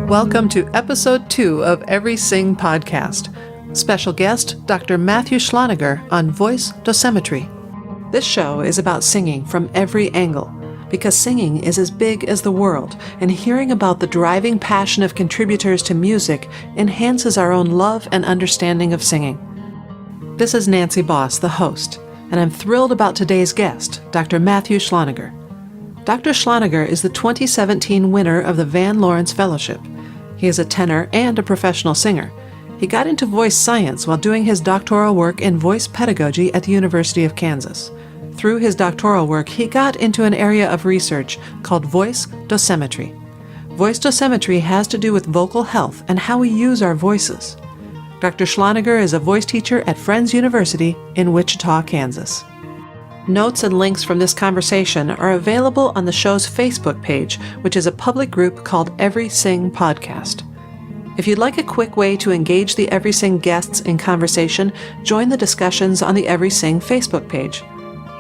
Welcome to Episode 2 of Every Sing podcast. Special guest, Dr. Matthew Schloneger on voice dosimetry. This show is about singing from every angle, because singing is as big as the world, and hearing about the driving passion of contributors to music enhances our own love and understanding of singing. This is Nancy Boss, the host, and I'm thrilled about today's guest, Dr. Matthew Schloneger. Dr. Schloneger is the 2017 winner of the Van Lawrence Fellowship. He is a tenor and a professional singer. He got into voice science while doing his doctoral work in voice pedagogy at the University of Kansas. Through his doctoral work, he got into an area of research called voice dosimetry. Voice dosimetry has to do with vocal health and how we use our voices. Dr. Schloneger is a voice teacher at Friends University in Wichita, Kansas. Notes and links from this conversation are available on the show's Facebook page, which is a public group called Every Sing Podcast. If you'd like a quick way to engage the Every Sing guests in conversation, join the discussions on the Every Sing Facebook page.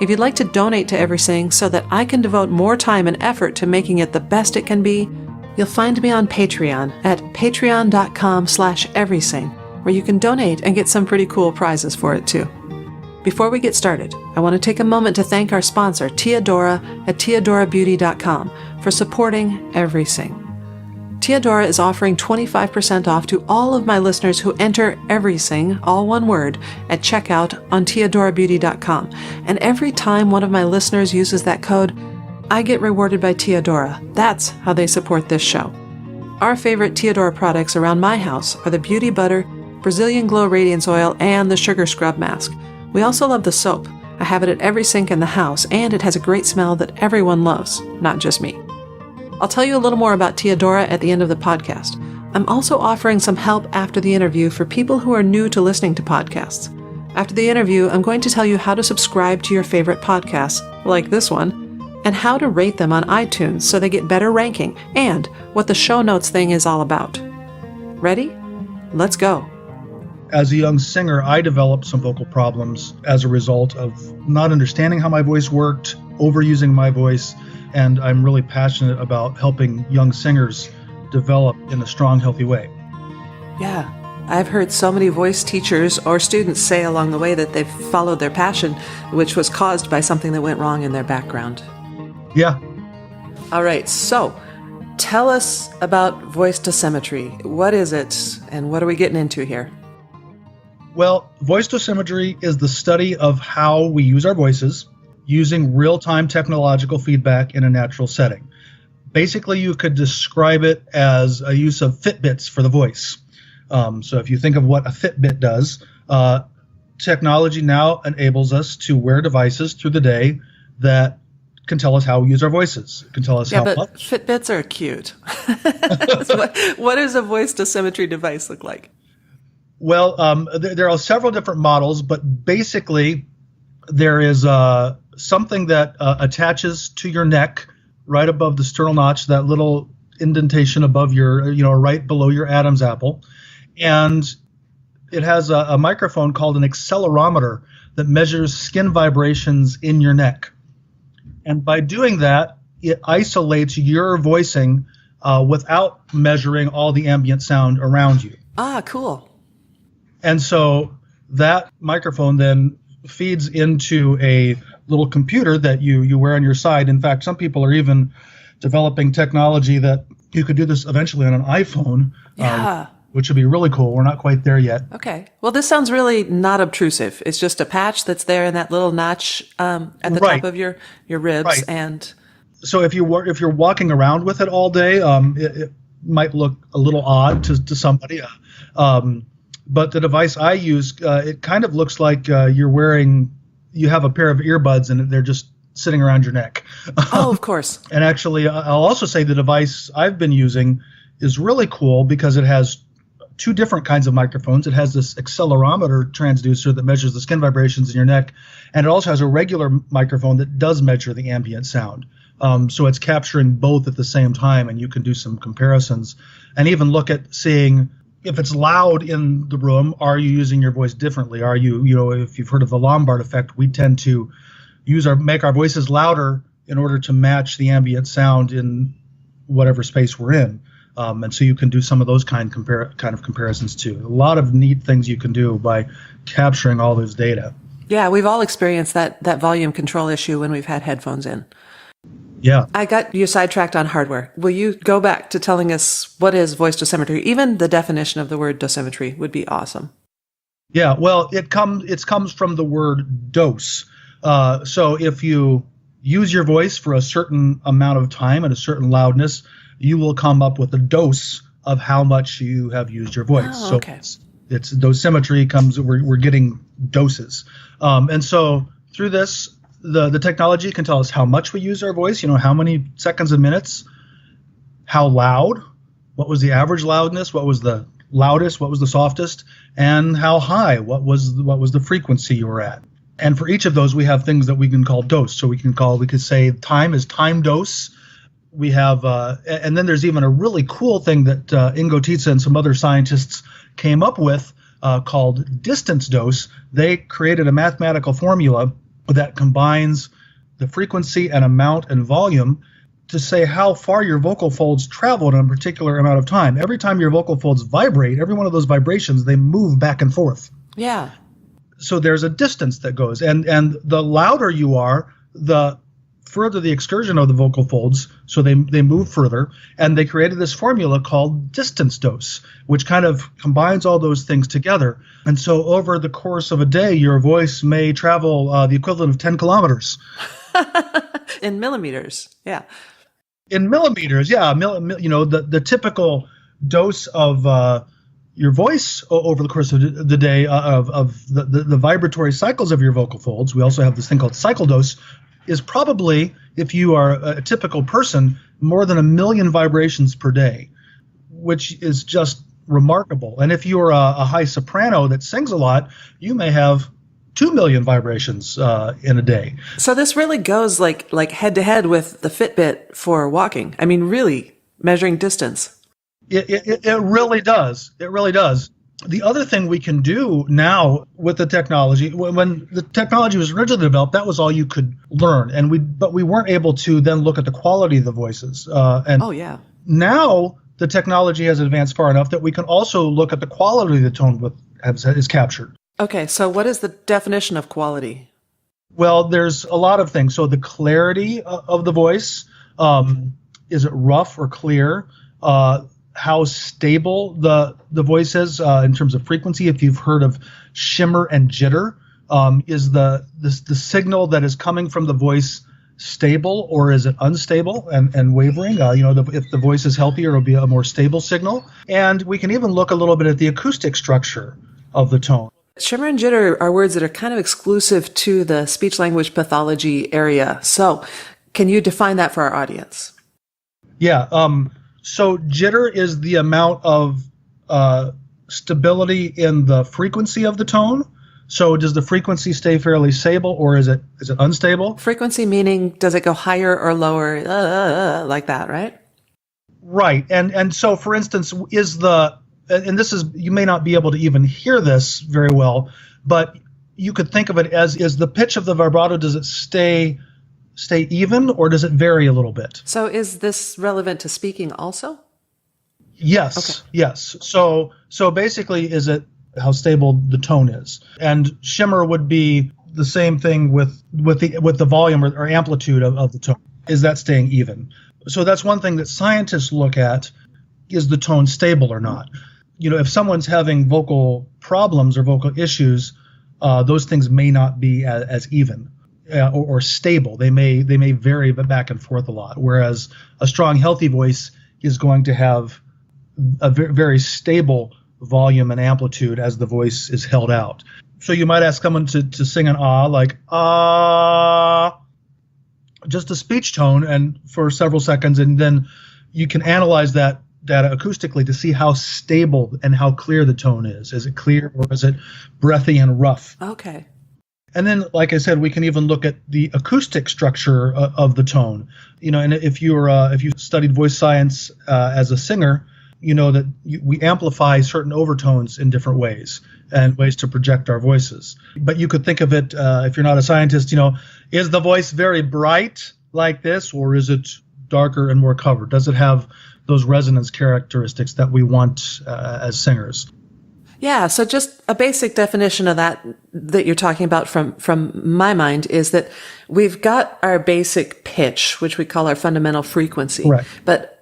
If you'd like to donate to Every Sing so that I can devote more time and effort to making it the best it can be, you'll find me on Patreon at patreon.com/everysing, where you can donate and get some pretty cool prizes for it too. Before we get started, I want to take a moment to thank our sponsor, Teodora at teodorabeauty.com, for supporting Every Sing. Teodora is offering 25% off to all of my listeners who enter Every Sing, all one word, at checkout on teodorabeauty.com. And every time one of my listeners uses that code, I get rewarded by Teodora. That's how they support this show. Our favorite Teodora products around my house are the Beauty Butter, Brazilian Glow Radiance Oil, and the Sugar Scrub Mask. We also love the soap. I have it at every sink in the house, and it has a great smell that everyone loves, not just me. I'll tell you a little more about Teodora at the end of the podcast. I'm also offering some help after the interview for people who are new to listening to podcasts. After the interview, I'm going to tell you how to subscribe to your favorite podcasts, like this one, and how to rate them on iTunes so they get better ranking, and what the show notes thing is all about. Ready? Let's go. As a young singer, I developed some vocal problems as a result of not understanding how my voice worked, overusing my voice, and I'm really passionate about helping young singers develop in a strong, healthy way. Yeah, I've heard so many voice teachers or students say along the way that they've followed their passion, which was caused by something that went wrong in their background. Yeah. All right, so tell us about voice dosimetry. What is it, and what are we getting into here? Well, voice dosimetry is the study of how we use our voices using real-time technological feedback in a natural setting. Basically, you could describe it as a use of Fitbits for the voice. So if you think of what a Fitbit does, technology now enables us to wear devices through the day that can tell us how we use our voices. It can tell us how much. Fitbits are cute. What does a voice dosimetry device look like? Well, there are several different models, but basically there is something that attaches to your neck right above the sternal notch, that little indentation above your, right below your Adam's apple. And it has a microphone called an accelerometer that measures skin vibrations in your neck. And by doing that, it isolates your voicing without measuring all the ambient sound around you. Ah, cool. And so that microphone then feeds into a little computer that you wear on your side. In fact, some people are even developing technology that you could do this eventually on an iPhone, which would be really cool. We're not quite there yet. Okay. Well, this sounds really not obtrusive. It's just a patch that's there in that little notch at the top of your ribs. Right. And so if you're walking around with it all day, it might look a little odd to somebody. But the device I use, it kind of looks like you have a pair of earbuds and they're just sitting around your neck. Oh, of course. And actually, I'll also say the device I've been using is really cool because it has two different kinds of microphones. It has this accelerometer transducer that measures the skin vibrations in your neck, and it also has a regular microphone that does measure the ambient sound. So it's capturing both at the same time, and you can do some comparisons and even look at seeing if it's loud in the room, are you using your voice differently? Are you, if you've heard of the Lombard effect, we tend to make our voices louder in order to match the ambient sound in whatever space we're in. And so you can do some of those kind of comparisons too. A lot of neat things you can do by capturing all this data. Yeah, we've all experienced that volume control issue when we've had headphones in. Yeah. I got you sidetracked on hardware. Will you go back to telling us what is voice dosimetry? Even the definition of the word dosimetry would be awesome. Yeah, well, it comes from the word dose. So if you use your voice for a certain amount of time and a certain loudness, you will come up with a dose of how much you have used your voice. Oh, okay. So it's dosimetry comes. We're getting doses, and so through this. The technology can tell us how much we use our voice, how many seconds and minutes, how loud, what was the average loudness, what was the loudest, what was the softest, and how high, what was the frequency you were at. And for each of those, we have things that we can call dose. So we could say time is time dose. We have, and then there's even a really cool thing that Ingo Tietze and some other scientists came up with called distance dose. They created a mathematical formula that combines the frequency and amount and volume to say how far your vocal folds travel in a particular amount of time. Every time your vocal folds vibrate, every one of those vibrations, they move back and forth. Yeah. So there's a distance that goes. And the louder you are, the further the excursion of the vocal folds, so they move further. And they created this formula called distance dose, which kind of combines all those things together. And so over the course of a day, your voice may travel the equivalent of 10 kilometers. In millimeters, yeah. In millimeters, yeah. The typical dose of your voice over the course of the day of the vibratory cycles of your vocal folds. We also have this thing called cycle dose, is probably, if you are a typical person, more than 1 million vibrations per day, which is just remarkable. And if you're a high soprano that sings a lot, you may have 2 million vibrations in a day. So this really goes like head to head with the Fitbit for walking. I mean, really measuring distance. It really does. It really does. The other thing we can do now with the technology, when the technology was originally developed, that was all you could learn, but we weren't able to then look at the quality of the voices. Oh yeah. Now the technology has advanced far enough that we can also look at the quality of the tone is captured. Okay, so what is the definition of quality? Well, there's a lot of things. So the clarity of the voice, is it rough or clear? How stable the voice is in terms of frequency. If you've heard of shimmer and jitter, is the signal that is coming from the voice stable, or is it unstable and wavering? If the voice is healthier, it'll be a more stable signal. And we can even look a little bit at the acoustic structure of the tone. Shimmer and jitter are words that are kind of exclusive to the speech-language pathology area. So can you define that for our audience? Yeah. So jitter is the amount of stability in the frequency of the tone. So does the frequency stay fairly stable, or is it unstable? Frequency meaning, does it go higher or lower, like that, right? Right. And so, for instance, and this is, you may not be able to even hear this very well, but you could think of it as, is the pitch of the vibrato, does it stay even, or does it vary a little bit? So is this relevant to speaking also? Yes. Okay. Yes. So basically, is it how stable the tone is? And shimmer would be the same thing with the volume or amplitude of the tone. Is that staying even? So that's one thing that scientists look at: is the tone stable or not? If someone's having vocal problems or vocal issues, those things may not be as even. Or stable. They may vary back and forth a lot, whereas a strong, healthy voice is going to have a very stable volume and amplitude as the voice is held out. So you might ask someone to sing an ah, like ah, just a speech tone, and for several seconds, and then you can analyze that data acoustically to see how stable and how clear the tone is. Is it clear, or is it breathy and rough? Okay. And then, like I said, we can even look at the acoustic structure of the tone. And if you studied voice science as a singer, you know that we amplify certain overtones in different ways and ways to project our voices. But you could think of it, if you're not a scientist, is the voice very bright like this, or is it darker and more covered? Does it have those resonance characteristics that we want as singers? Yeah, so just a basic definition of that you're talking about from my mind is that we've got our basic pitch, which we call our fundamental frequency. Correct. But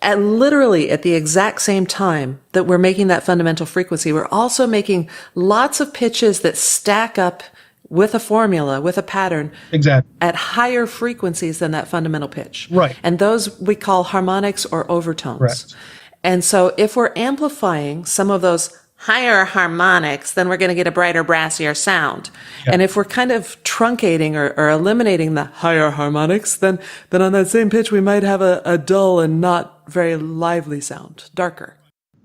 literally at the exact same time that we're making that fundamental frequency, we're also making lots of pitches that stack up with a formula, with a pattern, exactly, at higher frequencies than that fundamental pitch. Right. And those we call harmonics or overtones. Correct. And so if we're amplifying some of those higher harmonics, then we're going to get a brighter, brassier sound. Yeah. And if we're kind of truncating or eliminating the higher harmonics, then on that same pitch, we might have a dull and not very lively sound, darker.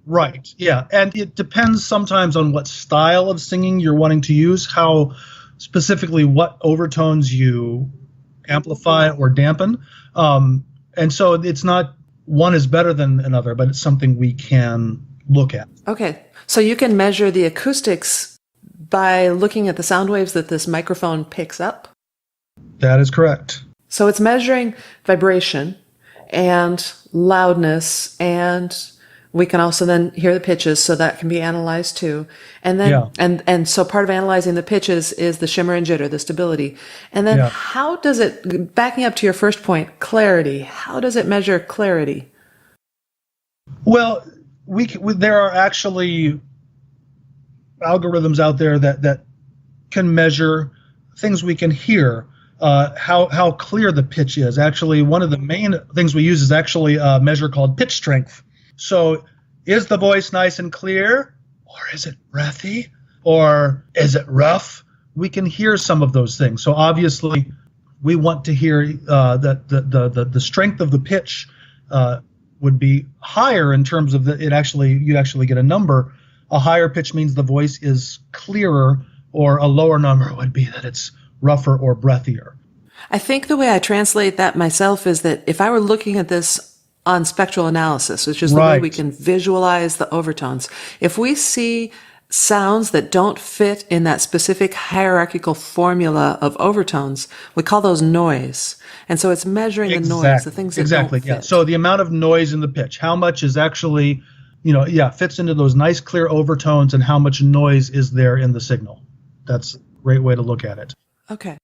Right. Yeah. And it depends sometimes on what style of singing you're wanting to use, how specifically what overtones you amplify or dampen. And so it's not one is better than another, but it's something we can look at. Okay. So you can measure the acoustics by looking at the sound waves that this microphone picks up? That is correct. So it's measuring vibration and loudness, and we can also then hear the pitches, so that can be analyzed too. And then, and so part of analyzing the pitches is the shimmer and jitter, the stability. And then how does it, backing up to your first point, clarity, how does it measure clarity? Well, there are actually algorithms out there that can measure things we can hear, how clear the pitch is. Actually, one of the main things we use is actually a measure called pitch strength. So is the voice nice and clear, or is it breathy, or is it rough? We can hear some of those things. So obviously, we want to hear that the strength of the pitch would be higher in terms of you'd actually get a number. A higher pitch means the voice is clearer, or a lower number would be that it's rougher or breathier. I think the way I translate that myself is that if I were looking at this on spectral analysis, which is the way we can visualize the overtones, if we see sounds that don't fit in that specific hierarchical formula of overtones, we call those noise. And so it's measuring the noise, the things that don't fit. Yeah. So the amount of noise in the pitch, how much is actually, fits into those nice clear overtones, and how much noise is there in the signal. That's a great way to look at it. Okay.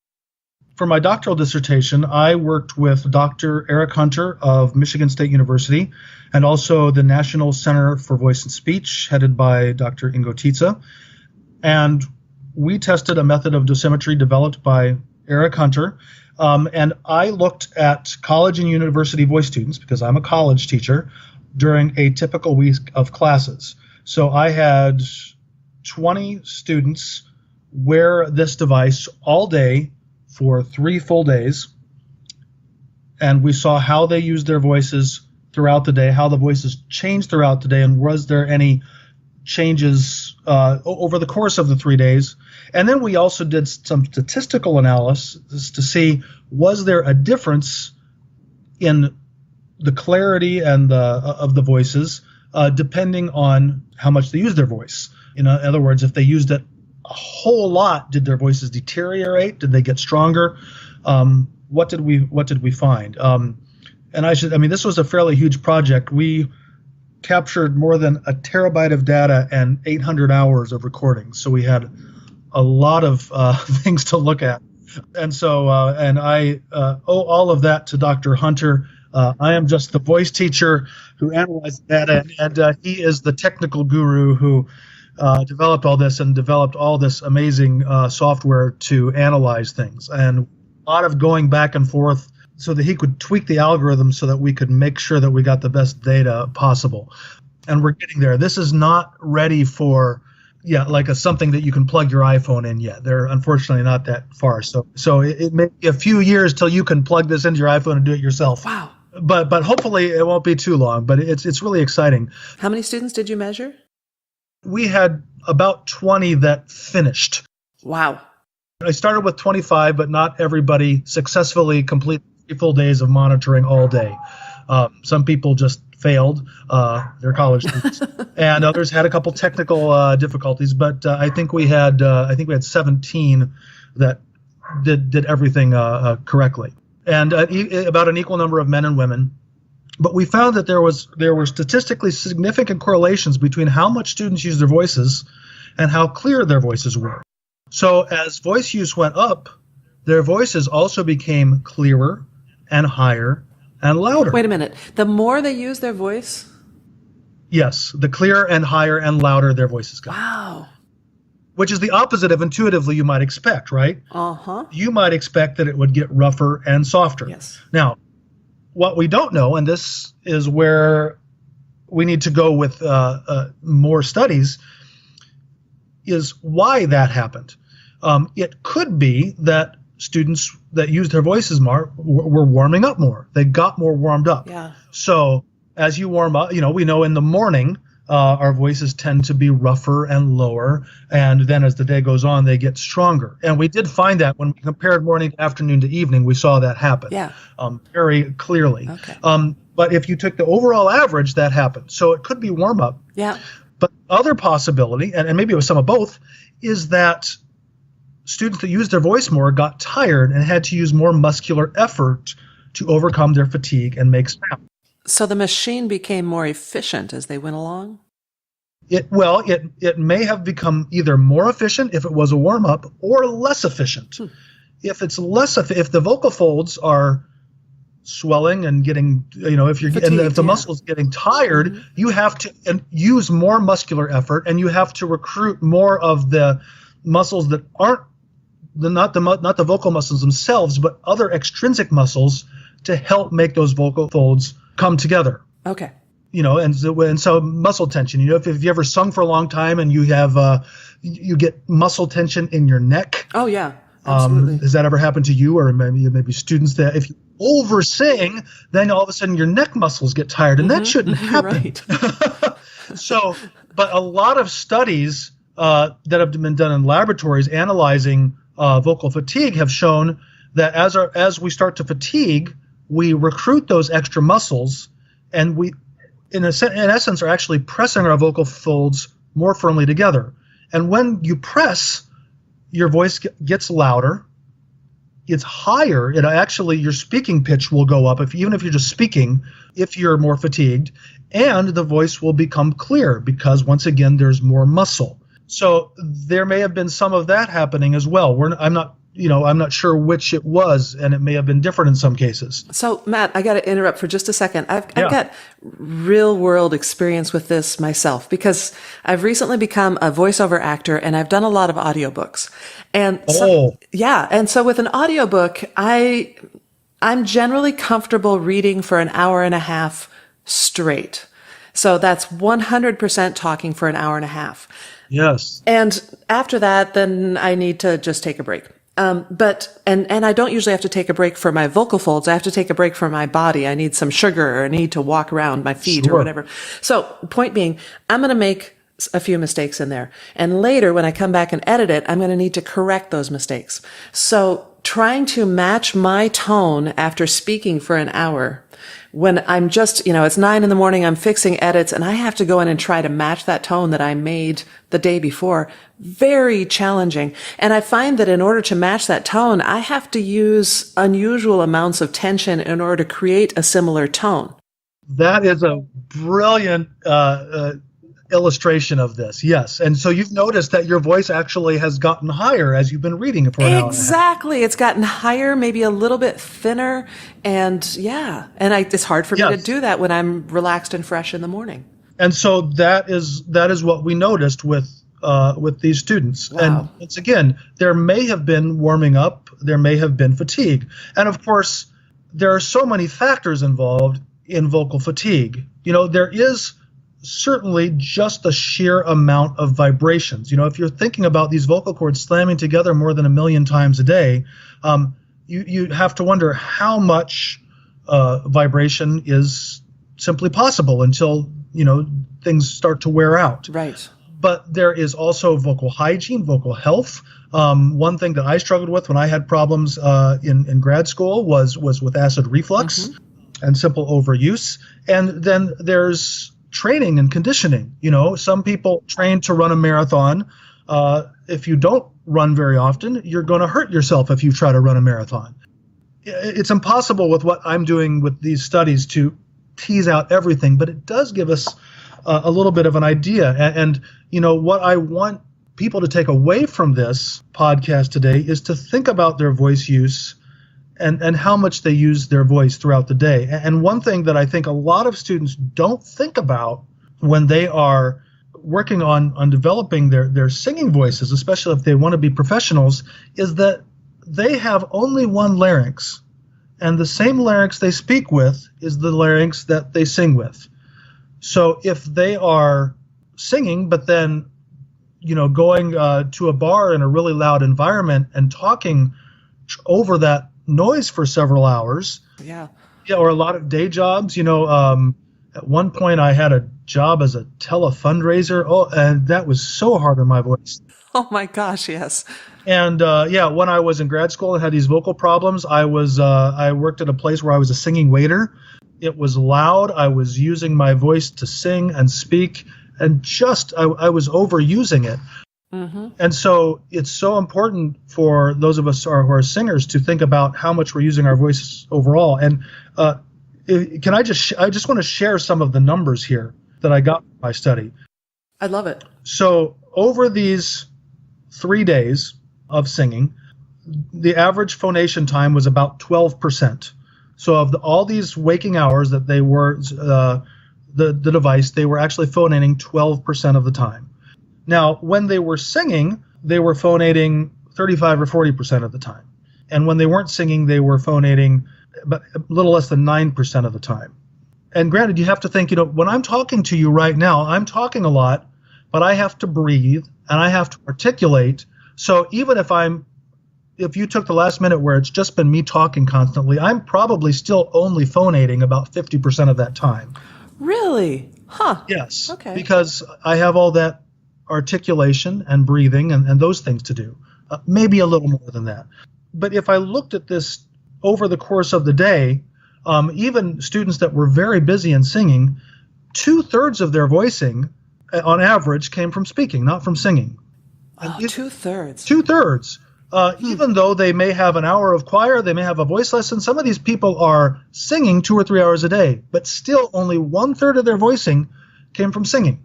For my doctoral dissertation, I worked with Dr. Eric Hunter of Michigan State University, and also the National Center for Voice and Speech, headed by Dr. Ingo Tietze. And we tested a method of dosimetry developed by Eric Hunter. And I looked at college and university voice students, because I'm a college teacher, during a typical week of classes. So I had 20 students wear this device all day for 3 full days, and we saw how they used their voices throughout the day, how the voices changed throughout the day, and was there any changes over the course of the 3 days. And then we also did some statistical analysis to see, was there a difference in the clarity and of the voices depending on how much they used their voice. In other words, if they used it a whole lot, did their voices deteriorate? Did they get stronger? What did we find? This was a fairly huge project. We captured more than a terabyte of data and 800 hours of recordings. So we had a lot of things to look at. And so, I owe all of that to Dr. Hunter. I am just the voice teacher who analyzed data, and he is the technical guru who developed all this and developed all this amazing software to analyze things. And a lot of going back and forth so that he could tweak the algorithm so that we could make sure that we got the best data possible. And we're getting there. This is not ready for, something that you can plug your iPhone in yet. They're unfortunately not that far. So it may be a few years till you can plug this into your iPhone and do it yourself. Wow. But hopefully it won't be too long. But it's really exciting. How many students did you measure? We had about 20 that finished. Wow. I started with 25, but not everybody successfully completed 3 full days of monitoring all day. Some people just failed their college students, and others had a couple technical difficulties. But I think we had 17 that did everything correctly. and about an equal number of men and women. But we found that there were statistically significant correlations between how much students used their voices and how clear their voices were. So as voice use went up, their voices also became clearer and higher and louder. Wait a minute. The more they use their voice? Yes, the clearer and higher and louder their voices got. Wow. Which is the opposite of intuitively you might expect, right? Uh-huh. You might expect that it would get rougher and softer. Yes. Now, what we don't know, and this is where we need to go with more studies, is why that happened. It could be that students that used their voices more were warming up more. They got more warmed up. Yeah. So as you warm up, we know in the morning, our voices tend to be rougher and lower, and then as the day goes on, they get stronger. And we did find that when we compared morning to afternoon to evening, we saw that happen very clearly. Okay. But if you took the overall average, that happened. So it could be warm up. Yeah. But other possibility, and maybe it was some of both, is that students that used their voice more got tired and had to use more muscular effort to overcome their fatigue and make sound. So the machine became more efficient as they went along? It may have become either more efficient if it was a warm-up or less efficient. If it's if the vocal folds are swelling and getting, if the muscle's getting tired, you have to use more muscular effort, and you have to recruit more of the muscles that aren't not the vocal muscles themselves, but other extrinsic muscles to help make those vocal folds come together. Okay. And so muscle tension. If you ever sung for a long time and you have you get muscle tension in your neck. Oh yeah, absolutely. Has that ever happened to you, or maybe students that if you over sing, then all of a sudden your neck muscles get tired, and that shouldn't happen. Right. So, but a lot of studies that have been done in laboratories analyzing vocal fatigue have shown that as we start to fatigue, we recruit those extra muscles, and we, in essence, are actually pressing our vocal folds more firmly together. And when you press, your voice gets louder. It's higher. Your speaking pitch will go up, even if you're just speaking, if you're more fatigued, and the voice will become clear because, once again, there's more muscle. So there may have been some of that happening as well. I'm not sure which it was, and it may have been different in some cases. So, Matt, I got to interrupt for just a second. I've got real world experience with this myself because I've recently become a voiceover actor, and I've done a lot of audiobooks. And so with an audiobook, I'm generally comfortable reading for an hour and a half straight. So that's 100% talking for an hour and a half. Yes. And after that, then I need to just take a break. But I don't usually have to take a break for my vocal folds. I have to take a break for my body. I need some sugar, or I need to walk around my feet or whatever. So point being, I'm going to make a few mistakes in there. And later when I come back and edit it, I'm going to need to correct those mistakes. So trying to match my tone after speaking for an hour when I'm just, it's 9 a.m, I'm fixing edits, and I have to go in and try to match that tone that I made the day before. Very challenging. And I find that in order to match that tone, I have to use unusual amounts of tension in order to create a similar tone. That is a brilliant illustration of this. Yes. And so you've noticed that your voice actually has gotten higher as you've been reading it for an hour and a half. Exactly. It's gotten higher, maybe a little bit thinner. And it's hard for me to do that when I'm relaxed and fresh in the morning. And so that is what we noticed with these students. Wow. And once again, there may have been warming up, there may have been fatigue. And of course, there are so many factors involved in vocal fatigue. There is certainly just the sheer amount of vibrations. If you're thinking about these vocal cords slamming together more than 1 million times a day, you have to wonder how much vibration is simply possible until things start to wear out. Right. But there is also vocal hygiene, vocal health. One thing that I struggled with when I had problems in grad school was with acid reflux and simple overuse. And then there's training and conditioning. Some people train to run a marathon. If you don't run very often, you're going to hurt yourself if you try to run a marathon. it's impossible with what I'm doing with these studies to tease out everything, but it does give us a little bit of an idea. And what I want people to take away from this podcast today is to think about their voice use and how much they use their voice throughout the day. And one thing that I think a lot of students don't think about when they are working on developing their singing voices, especially if they want to be professionals, is that they have only one larynx. And the same larynx they speak with is the larynx that they sing with. So if they are singing, but then, going to a bar in a really loud environment and talking over that noise for several hours. Yeah, or a lot of day jobs. At one point I had a job as a telefundraiser. Oh, and that was so hard on my voice. Oh my gosh, yes. And when I was in grad school and had these vocal problems, I worked at a place where I was a singing waiter. It was loud. I was using my voice to sing and speak, and I was overusing it. Mm-hmm. And so it's so important for those of us who are singers to think about how much we're using our voices overall. And I just want to share some of the numbers here that I got from my study. I love it. So over these 3 days of singing, the average phonation time was about 12%. So of all these waking hours that they were the device, they were actually phonating 12% of the time. Now, when they were singing, they were phonating 35 or 40% of the time. And when they weren't singing, they were phonating a little less than 9% of the time. And granted, you have to think, when I'm talking to you right now, I'm talking a lot, but I have to breathe and I have to articulate. So even if you took the last minute where it's just been me talking constantly, I'm probably still only phonating about 50% of that time. Really? Huh. Yes. Okay. Because I have all that articulation and breathing and those things to do. Maybe a little more than that. But if I looked at this over the course of the day, even students that were very busy in singing, 2/3 of their voicing on average came from speaking, not from singing. Oh, 2/3. 2/3. Even though they may have an hour of choir, they may have a voice lesson, some of these people are singing 2 or 3 hours a day, but still only 1/3 of their voicing came from singing.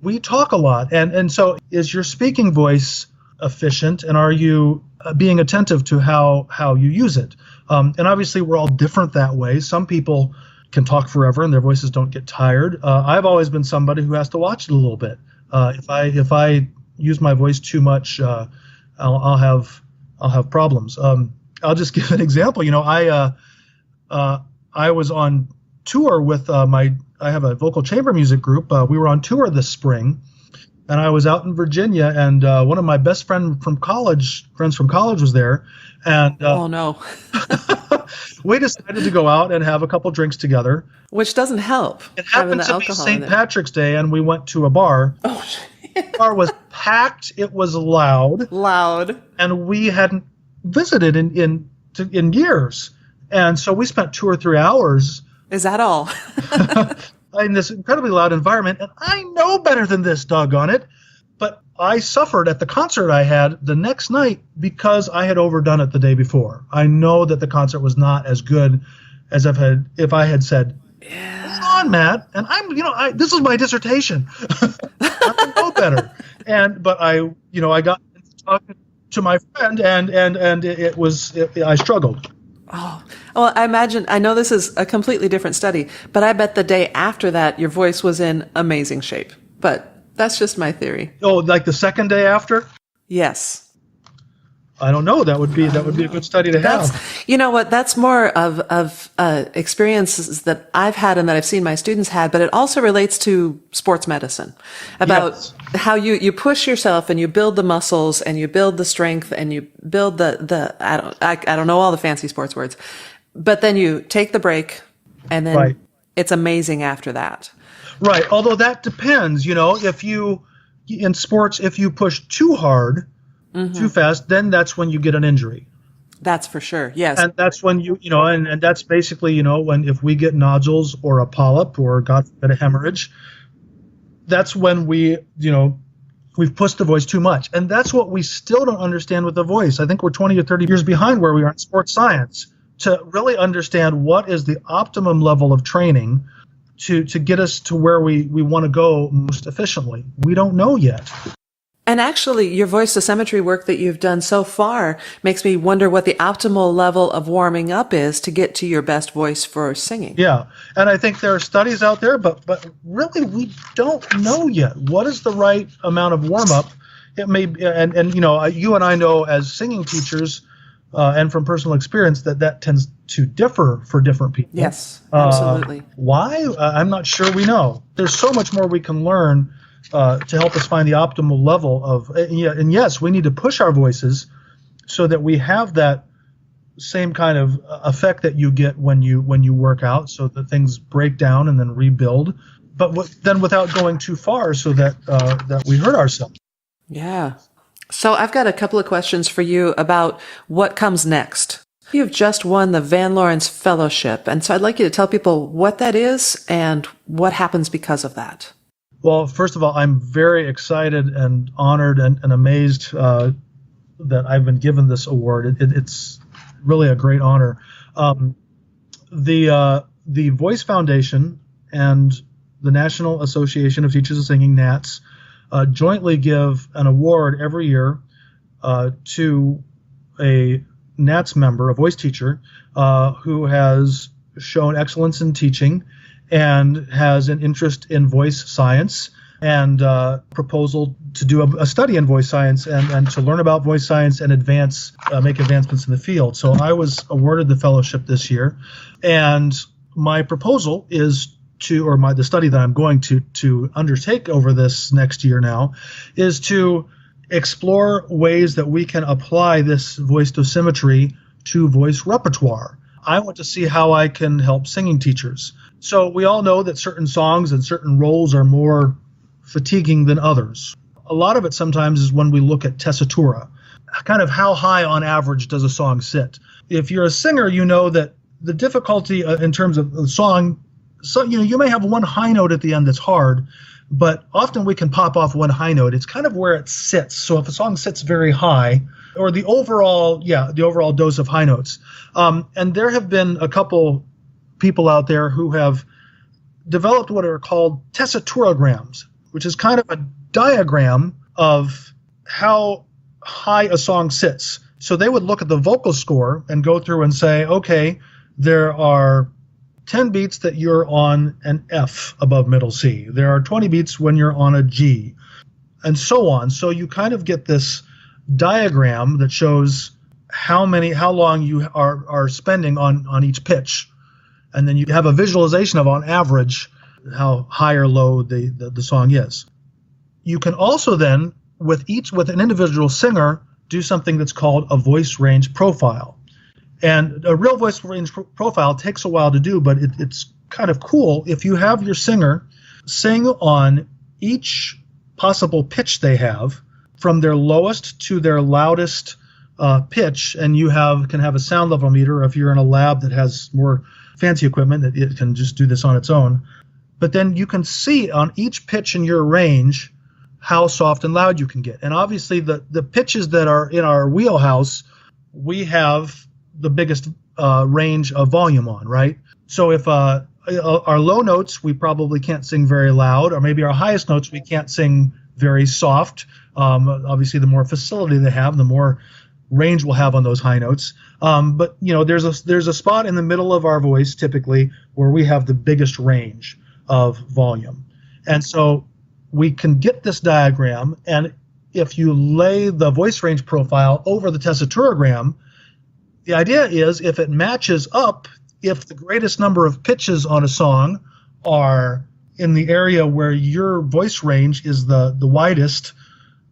We talk a lot. And so is your speaking voice efficient, and are you being attentive to how you use it? And obviously we're all different that way. Some people can talk forever and their voices don't get tired. I've always been somebody who has to watch it a little bit. If I use my voice too much, I'll have problems. I'll just give an example. I was on tour with I have a vocal chamber music group. We were on tour this spring, and I was out in Virginia, and one of my best friends from college was there. And oh no. We decided to go out and have a couple drinks together. Which doesn't help. It happened to be St. Patrick's Day, and we went to a bar. Oh, the bar was packed. It was loud. And we hadn't visited in years. And so we spent 2 or 3 hours. Is that all? In this incredibly loud environment. And I know better than this, doggone it. But I suffered at the concert I had the next night because I had overdone it the day before. I know that the concert was not as good as if I had said, hold on, Matt, and this is my dissertation. I know better. But I got talking to my friend, and I struggled. Oh, well, I know this is a completely different study, but I bet the day after that, your voice was in amazing shape. But that's just my theory. Oh, like the second day after? Yes. I don't know. That would be a good study to have. You know what? That's more of experiences that I've had and that I've seen my students had, but it also relates to sports medicine about how you push yourself and you build the muscles and you build the strength and you build I don't know all the fancy sports words, but then you take the break and then it's amazing after that. Right. Although that depends, in sports, if you push too hard, too fast, then that's when you get an injury. That's for sure. Yes. And that's when and that's basically, if we get nodules or a polyp or God forbid a hemorrhage, that's when we, we've pushed the voice too much. And that's what we still don't understand with the voice. I think we're 20 or 30 years behind where we are in sports science to really understand what is the optimum level of training to get us to where we want to go most efficiently. We don't know yet. And actually, your voice dosimetry work that you've done so far makes me wonder what the optimal level of warming up is to get to your best voice for singing. Yeah, and I think there are studies out there, but really we don't know yet. What is the right amount of warm-up? It may be, and you and I know as singing teachers and from personal experience that tends to differ for different people. Yes, absolutely. Why? I'm not sure we know. There's so much more we can learn to help us find the optimal level of, and yes, we need to push our voices so that we have that same kind of effect that you get when you work out, so that things break down and then rebuild, but then without going too far so that we hurt ourselves. Yeah. So I've got a couple of questions for you about what comes next. You've just won the Van Lawrence Fellowship, and so I'd like you to tell people what that is and what happens because of that. Well, first of all, I'm very excited and honored and amazed that I've been given this award. It's really a great honor. The Voice Foundation and the National Association of Teachers of Singing, NATS, jointly give an award every year to a NATS member, a voice teacher, who has shown excellence in teaching and has an interest in voice science and proposal to do a study in voice science and to learn about voice science and make advancements in the field. So I was awarded the fellowship this year, and my proposal is the study that I'm going to undertake over this next year now is to explore ways that we can apply this voice dosimetry to voice repertoire. I want to see how I can help singing teachers. So we all know that certain songs and certain roles are more fatiguing than others. A lot of it sometimes is when we look at tessitura, kind of how high on average does a song sit. If you're a singer, you know that the difficulty in terms of the song, so you may have one high note at the end that's hard, but often we can pop off one high note. It's kind of where it sits. So if a song sits very high, or the overall dose of high notes. And there have been a couple people out there who have developed what are called tessiturograms, which is kind of a diagram of how high a song sits. So they would look at the vocal score and go through and say, okay, there are 10 beats that you're on an F above middle C. There are 20 beats when you're on a G, and so on. So you kind of get this diagram that shows how long you are spending on each pitch, and then you have a visualization of, on average, how high or low the song is. You can also then, with an individual singer, do something that's called a voice range profile. And a real voice range profile takes a while to do, but it's kind of cool if you have your singer sing on each possible pitch they have, from their lowest to their loudest pitch, and you can have a sound level meter. If you're in a lab that has more fancy equipment, it can just do this on its own. But then you can see on each pitch in your range how soft and loud you can get. And obviously the pitches that are in our wheelhouse, we have the biggest range of volume on, right? So if our low notes, we probably can't sing very loud, or maybe our highest notes, we can't sing very soft. Obviously, the more facility they have, the more range we'll have on those high notes. But there's a spot in the middle of our voice typically where we have the biggest range of volume, and so we can get this diagram. And if you lay the voice range profile over the tessiturogram, the idea is if it matches up, if the greatest number of pitches on a song are in the area where your voice range is the widest,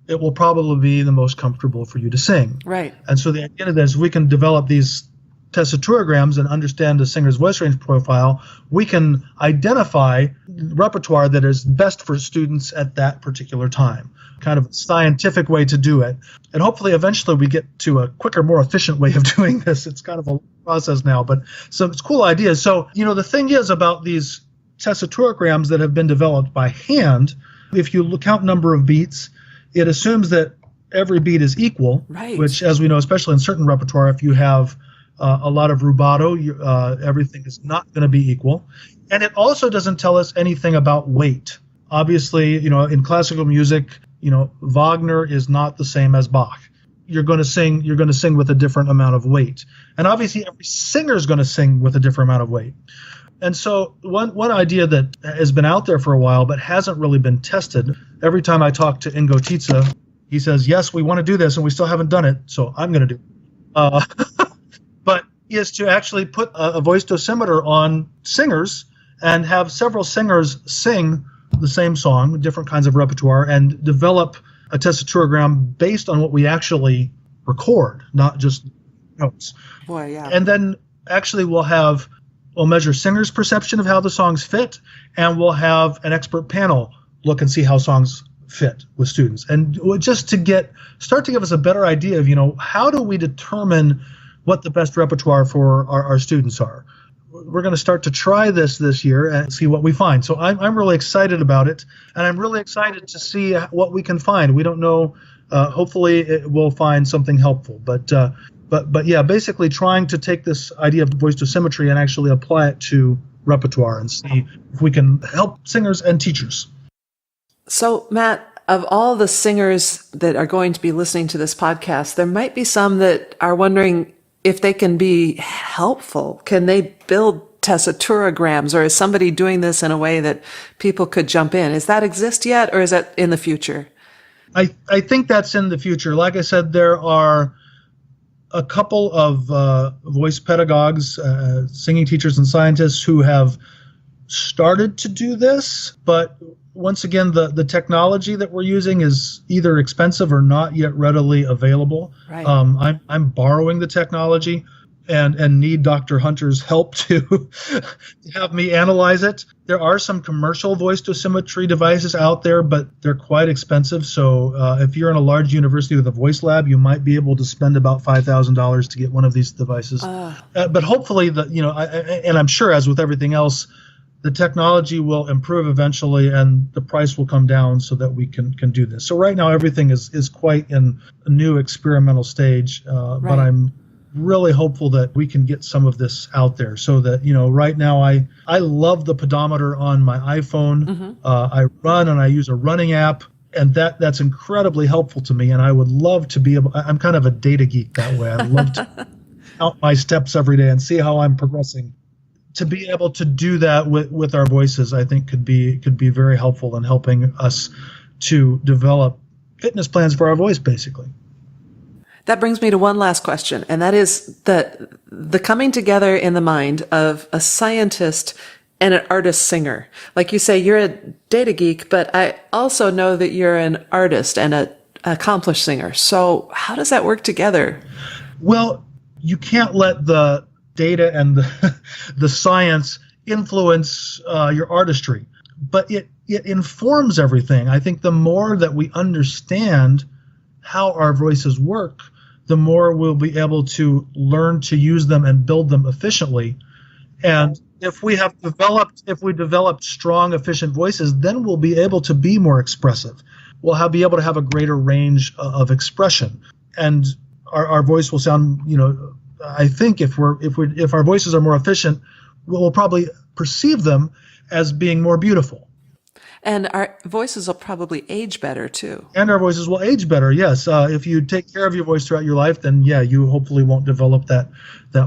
it will probably be the most comfortable for you to sing. Right. And so the idea is we can develop these tessiturograms and understand the singer's voice range profile. We can identify repertoire that is best for students at that particular time. Kind of a scientific way to do it. And hopefully eventually we get to a quicker, more efficient way of doing this. It's kind of a process now, but so it's cool ideas. So, the thing is about these tessiturograms that have been developed by hand, if you count number of beats, it assumes that every beat is equal, Right. which, as we know, especially in certain repertoire, if you have a lot of rubato, everything is not going to be equal. And it also doesn't tell us anything about weight. Obviously, in classical music, Wagner is not the same as Bach. You're going to sing with a different amount of weight. And obviously every singer is going to sing with a different amount of weight. And so one idea that has been out there for a while but hasn't really been tested, every time I talk to Ingo Tietze, he says, yes, we want to do this, and we still haven't done it, so I'm going to do it. But is to actually put a voice dosimeter on singers and have several singers sing the same song, different kinds of repertoire, and develop a tessiturogram based on what we actually record, not just notes. Boy, yeah. And then actually we'll measure singers' perception of how the songs fit, and we'll have an expert panel look and see how songs fit with students. And just to start to give us a better idea of, how do we determine what the best repertoire for our students are. We're going to start to try this year and see what we find. So I'm really excited about it, and I'm really excited to see what we can find. We don't know. Hopefully, we'll find something helpful. But yeah, basically trying to take this idea of voice dosimetry and actually apply it to repertoire and see if we can help singers and teachers. So, Matt, of all the singers that are going to be listening to this podcast, there might be some that are wondering if they can be helpful. Can they build tessiturograms, or is somebody doing this in a way that people could jump in? Does that exist yet, or is that in the future? I think that's in the future. Like I said, there are a couple of voice pedagogues, singing teachers and scientists who have started to do this, but once again, the technology that we're using is either expensive or not yet readily available. Right. I'm borrowing the technology and need Dr. Hunter's help to have me analyze it. There are some commercial voice dosimetry devices out there, but they're quite expensive. So if you're in a large university with a voice lab, you might be able to spend about $5,000 to get one of these devices. But hopefully, and I'm sure, as with everything else, the technology will improve eventually, and the price will come down so that we can do this. So right now, everything is quite in a new experimental stage, Right. but I'm really hopeful that we can get some of this out there so that, right now I love the pedometer on my iPhone. Mm-hmm. I run and I use a running app, and that's incredibly helpful to me. And I would love to be able, I'm kind of a data geek that way. I love to count my steps every day and see how I'm progressing. To be able to do that with our voices, I think could be very helpful in helping us to develop fitness plans for our voice, basically. That brings me to one last question, and that is the coming together in the mind of a scientist and an artist singer. Like you say, you're a data geek, but I also know that you're an artist and an accomplished singer. So how does that work together? Well, you can't let the data and the science influence your artistry, but it informs everything. I think the more that we understand how our voices work, the more we'll be able to learn to use them and build them efficiently. And if we developed strong, efficient voices, then we'll be able to be more expressive. We'll be able to have a greater range of expression, and our voice will sound, I think if our voices are more efficient, we'll probably perceive them as being more beautiful. And our voices will probably age better too. And our voices will age better, yes. If you take care of your voice throughout your life, then yeah, you hopefully won't develop that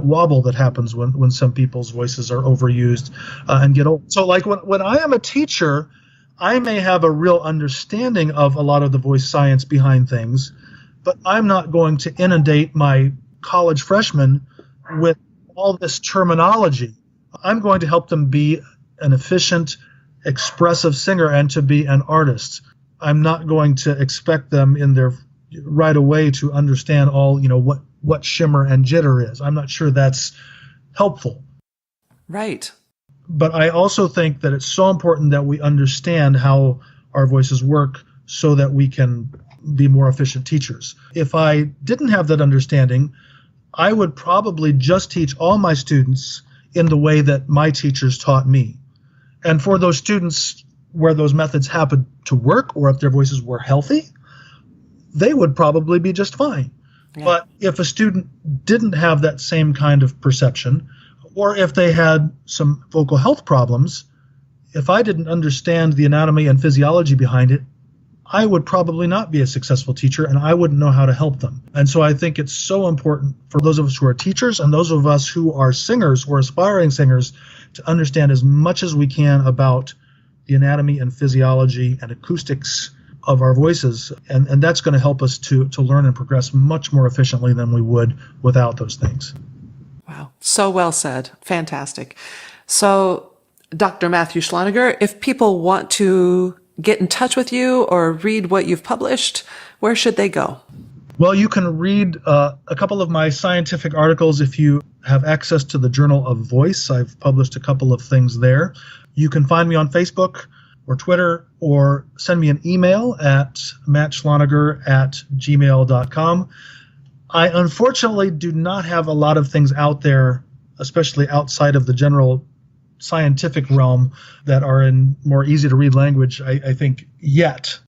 wobble that happens when some people's voices are overused and get old. So like when I am a teacher, I may have a real understanding of a lot of the voice science behind things, but I'm not going to inundate my college freshmen with all this terminology. I'm going to help them be an efficient, expressive singer and to be an artist. I'm not going to expect them right away to understand all, what shimmer and jitter is. I'm not sure that's helpful. Right. But I also think that it's so important that we understand how our voices work so that we can be more efficient teachers. If I didn't have that understanding, I would probably just teach all my students in the way that my teachers taught me. And for those students where those methods happened to work, or if their voices were healthy, they would probably be just fine. Yeah. But if a student didn't have that same kind of perception, or if they had some vocal health problems, if I didn't understand the anatomy and physiology behind it, I would probably not be a successful teacher, and I wouldn't know how to help them. And so I think it's so important for those of us who are teachers and those of us who are singers or aspiring singers to understand as much as we can about the anatomy and physiology and acoustics of our voices. And that's going to help us to learn and progress much more efficiently than we would without those things. Wow. So well said. Fantastic. So, Dr. Matthew Schloneger, if people want to get in touch with you or read what you've published, where should they go? Well, you can read a couple of my scientific articles if you have access to the Journal of Voice. I've published a couple of things there. You can find me on Facebook or Twitter, or send me an email at mattschloneger@gmail.com. I unfortunately do not have a lot of things out there, especially outside of the general scientific realm, that are in more easy to read language, I think, yet.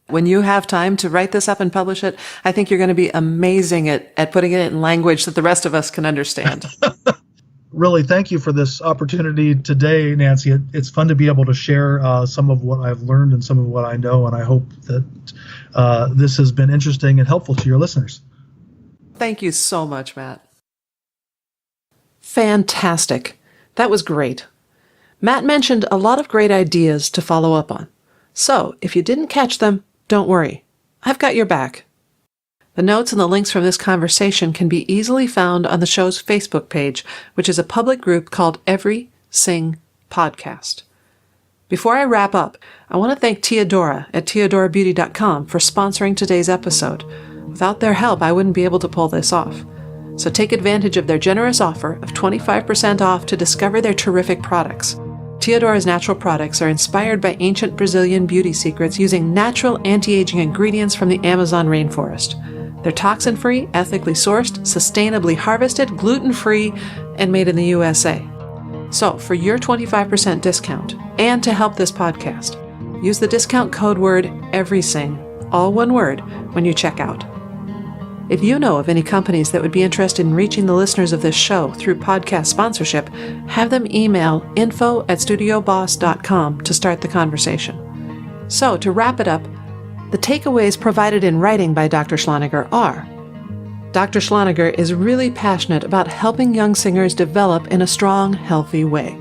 When you have time to write this up and publish it, I think you're going to be amazing at putting it in language that the rest of us can understand. Really, thank you for this opportunity today, Nancy. It's fun to be able to share some of what I've learned and some of what I know, and I hope that this has been interesting and helpful to your listeners. Thank you so much, Matt. Fantastic. That was great. Matt mentioned a lot of great ideas to follow up on. So, if you didn't catch them, don't worry. I've got your back. The notes and the links from this conversation can be easily found on the show's Facebook page, which is a public group called Every Sing Podcast. Before I wrap up, I want to thank Teodora at teodorabeauty.com for sponsoring today's episode. Without their help, I wouldn't be able to pull this off. So take advantage of their generous offer of 25% off to discover their terrific products. Teodora's natural products are inspired by ancient Brazilian beauty secrets using natural anti-aging ingredients from the Amazon rainforest. They're toxin-free, ethically sourced, sustainably harvested, gluten-free, and made in the USA. So, for your 25% discount, and to help this podcast, use the discount code word EVERYSING, all one word, when you check out. If you know of any companies that would be interested in reaching the listeners of this show through podcast sponsorship, have them email info@studioboss.com to start the conversation. So, to wrap it up, the takeaways provided in writing by Dr. Schloneger are: Dr. Schloneger is really passionate about helping young singers develop in a strong, healthy way.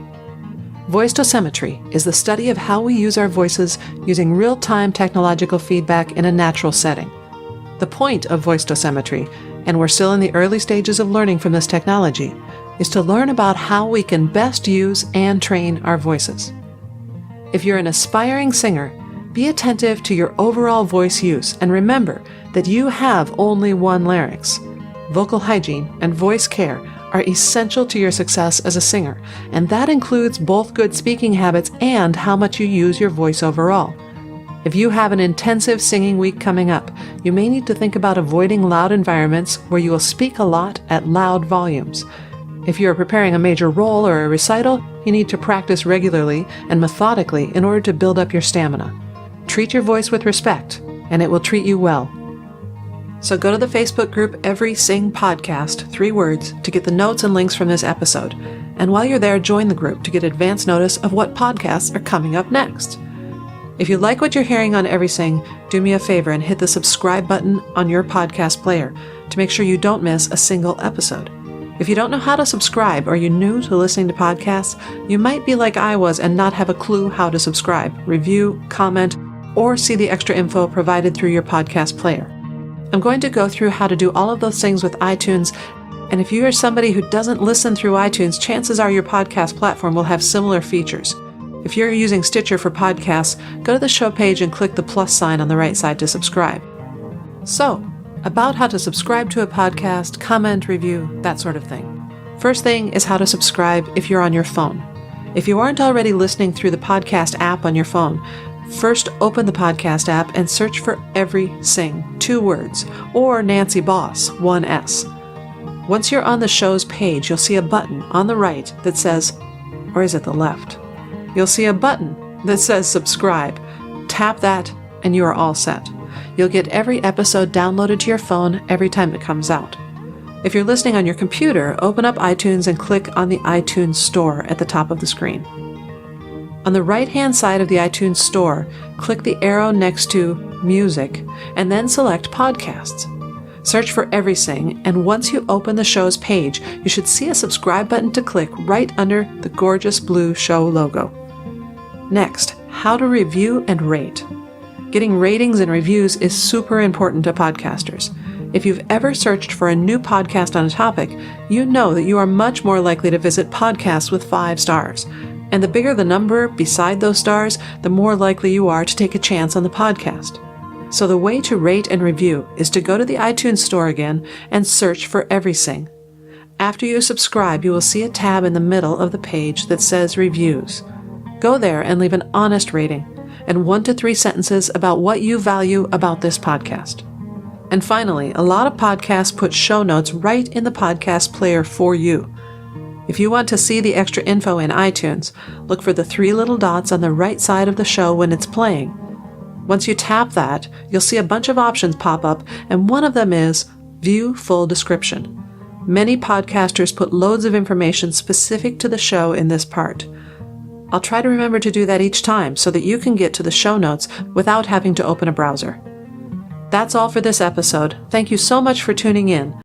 Voice dosimetry is the study of how we use our voices using real-time technological feedback in a natural setting. The point of voice dosimetry, and we're still in the early stages of learning from this technology, is to learn about how we can best use and train our voices. If you're an aspiring singer, be attentive to your overall voice use and remember that you have only one larynx. Vocal hygiene and voice care are essential to your success as a singer, and that includes both good speaking habits and how much you use your voice overall. If you have an intensive singing week coming up, you may need to think about avoiding loud environments where you will speak a lot at loud volumes. If you are preparing a major role or a recital, you need to practice regularly and methodically in order to build up your stamina. Treat your voice with respect, and it will treat you well. So go to the Facebook group Every Sing Podcast, 3 words, to get the notes and links from this episode. And while you're there, join the group to get advance notice of what podcasts are coming up next. If you like what you're hearing on Every Sing, do me a favor and hit the subscribe button on your podcast player to make sure you don't miss a single episode. If you don't know how to subscribe or you're new to listening to podcasts, you might be like I was and not have a clue how to subscribe, review, comment, or see the extra info provided through your podcast player. I'm going to go through how to do all of those things with iTunes, and if you are somebody who doesn't listen through iTunes, chances are your podcast platform will have similar features. If you're using Stitcher for podcasts, go to the show page and click the plus sign on the right side to subscribe. So, about how to subscribe to a podcast, comment, review, that sort of thing. First thing is how to subscribe if you're on your phone. If you aren't already listening through the podcast app on your phone, first open the podcast app and search for Every Sing, 2 words, or Nancy Boss, 1 S. Once you're on the show's page, you'll see a button on the right that says, or is it the left? You'll see a button that says subscribe. Tap that and you are all set. You'll get every episode downloaded to your phone every time it comes out. If you're listening on your computer, open up iTunes and click on the iTunes Store at the top of the screen. On the right-hand side of the iTunes Store, click the arrow next to Music, and then select Podcasts. Search for Everysing, and once you open the show's page, you should see a subscribe button to click right under the gorgeous blue show logo. Next, how to review and rate. Getting ratings and reviews is super important to podcasters. If you've ever searched for a new podcast on a topic, you know that you are much more likely to visit podcasts with 5 stars. And the bigger the number beside those stars, the more likely you are to take a chance on the podcast. So the way to rate and review is to go to the iTunes Store again and search for Everysing. After you subscribe, you will see a tab in the middle of the page that says Reviews. Go there and leave an honest rating and 1 to 3 sentences about what you value about this podcast. And finally, a lot of podcasts put show notes right in the podcast player for you. If you want to see the extra info in iTunes, look for the 3 little dots on the right side of the show when it's playing. Once you tap that, you'll see a bunch of options pop up, and one of them is View Full Description. Many podcasters put loads of information specific to the show in this part. I'll try to remember to do that each time so that you can get to the show notes without having to open a browser. That's all for this episode. Thank you so much for tuning in.